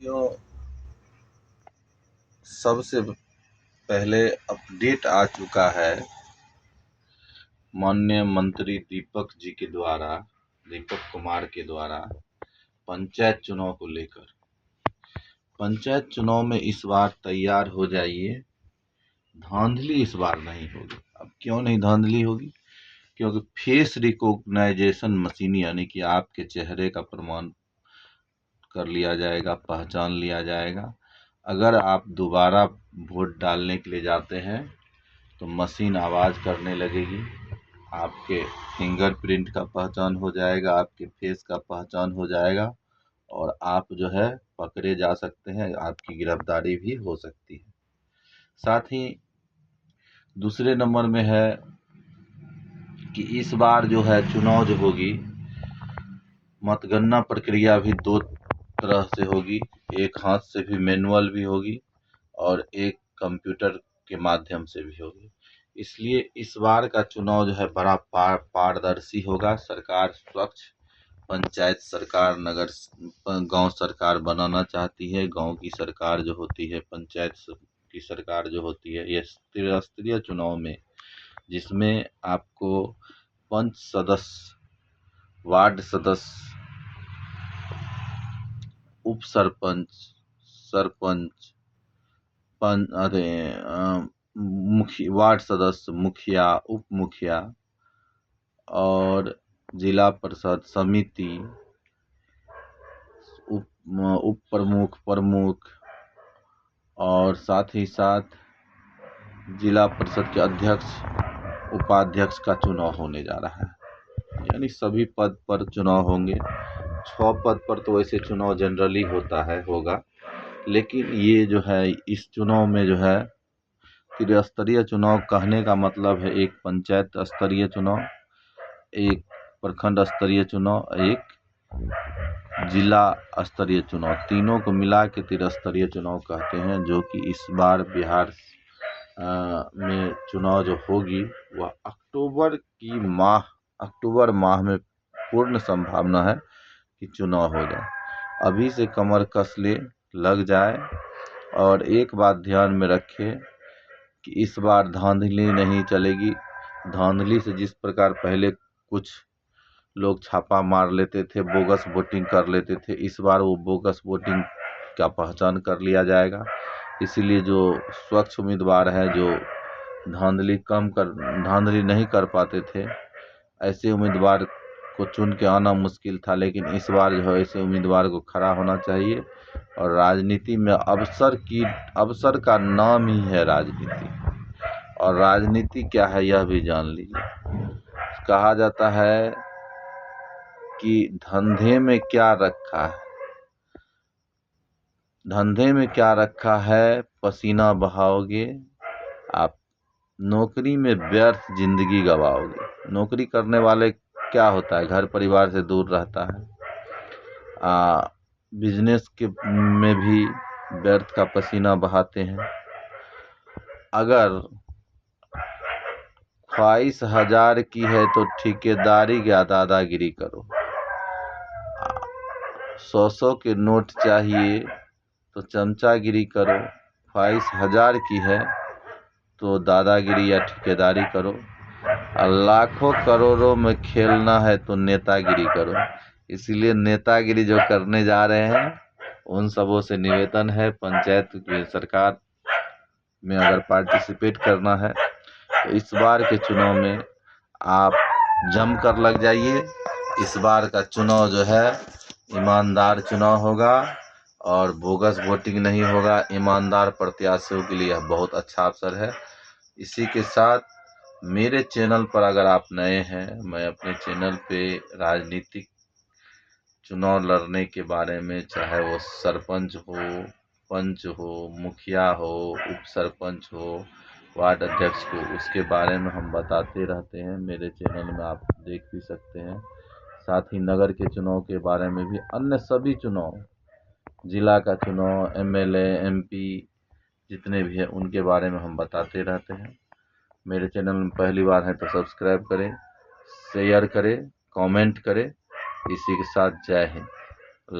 यो सबसे पहले अपडेट आ चुका है माननीय मंत्री दीपक कुमार के द्वारा पंचायत चुनाव को लेकर। पंचायत चुनाव में इस बार तैयार हो जाइए, धांधली इस बार नहीं होगी। अब क्यों नहीं धांधली होगी? क्योंकि फेस रिकॉग्नाइजेशन मशीन यानी कि आपके चेहरे का प्रमाण कर लिया जाएगा, पहचान लिया जाएगा। अगर आप दोबारा वोट डालने के लिए जाते हैं तो मशीन आवाज़ करने लगेगी, आपके फिंगरप्रिंट का पहचान हो जाएगा, आपके फेस का पहचान हो जाएगा और आप जो है पकड़े जा सकते हैं, आपकी गिरफ्तारी भी हो सकती है। साथ ही दूसरे नंबर में है कि इस बार जो है चुनाव जो होगी, मतगणना प्रक्रिया भी दो तरह से होगी, एक हाथ से भी मैनुअल भी होगी और एक कंप्यूटर के माध्यम से भी होगी। इसलिए इस बार का चुनाव जो है बड़ा पारदर्शी होगा। सरकार स्वच्छ पंचायत सरकार गांव सरकार बनाना चाहती है। गांव की सरकार जो होती है, पंचायत की सरकार जो होती है, यह त्रिस्तरीय चुनाव में जिसमें आपको पंच सदस्य, वार्ड सदस्य, उप सरपंच, सरपंच, वार्ड सदस्य, मुखिया, उप मुखिया और जिला परिषद समिति, उप प्रमुख, प्रमुख और साथ ही साथ जिला परिषद के अध्यक्ष, उपाध्यक्ष का चुनाव होने जा रहा है। यानी सभी पद पर चुनाव होंगे। 6 पद पर तो वैसे चुनाव जनरली होगा, लेकिन ये जो है इस चुनाव में जो है त्रिस्तरीय चुनाव कहने का मतलब है एक पंचायत स्तरीय चुनाव, एक प्रखंड स्तरीय चुनाव, एक जिला स्तरीय चुनाव, तीनों को मिला के त्रिस्तरीय चुनाव कहते हैं। जो कि इस बार बिहार में चुनाव जो होगी वह अक्टूबर माह में पूर्ण संभावना है कि चुनाव हो जाए। अभी से कमर कस ले, लग जाए। और एक बात ध्यान में रखें कि इस बार धांधली नहीं चलेगी। धांधली से जिस प्रकार पहले कुछ लोग छापा मार लेते थे, बोगस वोटिंग कर लेते थे, इस बार वो बोगस वोटिंग का पहचान कर लिया जाएगा। इसीलिए जो स्वच्छ उम्मीदवार है, जो धांधली नहीं कर पाते थे, ऐसे उम्मीदवार को चुन के आना मुश्किल था। लेकिन इस बार जो है ऐसे उम्मीदवार को खड़ा होना चाहिए। और राजनीति में अवसर का नाम ही है राजनीति। और राजनीति क्या है यह भी जान लीजिए। कहा जाता है कि धंधे में क्या रखा है, पसीना बहाओगे आप, नौकरी में व्यर्थ जिंदगी गवाओगे। नौकरी करने वाले क्या होता है, घर परिवार से दूर रहता है। बिजनेस के में भी व्यर्थ का पसीना बहाते हैं। अगर ख्वाहिश 1000 की है तो ठेकेदारी या दादागिरी करो। 100 के नोट चाहिए तो चमचागिरी करो। ख्वाहिश 1000 की है तो दादागिरी या ठेकेदारी करो। लाखों करोड़ों में खेलना है तो नेतागिरी करो। इसीलिए नेतागिरी जो करने जा रहे हैं उन सबों से निवेदन है, पंचायत की सरकार में अगर पार्टिसिपेट करना है तो इस बार के चुनाव में आप जम कर लग जाइए। इस बार का चुनाव जो है ईमानदार चुनाव होगा और बोगस वोटिंग नहीं होगा। ईमानदार प्रत्याशियों के लिए यह बहुत अच्छा अवसर है। इसी के साथ मेरे चैनल पर अगर आप नए हैं, मैं अपने चैनल पे राजनीतिक चुनाव लड़ने के बारे में, चाहे वो सरपंच हो, पंच हो, मुखिया हो, उप सरपंच हो, वार्ड अध्यक्ष को, उसके बारे में हम बताते रहते हैं। मेरे चैनल में आप देख भी सकते हैं। साथ ही नगर के चुनाव के बारे में भी, अन्य सभी चुनाव, जिला का चुनाव, एमएलए, एमपी जितने भी हैं उनके बारे में हम बताते रहते हैं। मेरे चैनल में पहली बार है तो सब्सक्राइब करें, शेयर करें, कमेंट करें। इसी के साथ जय हिंद।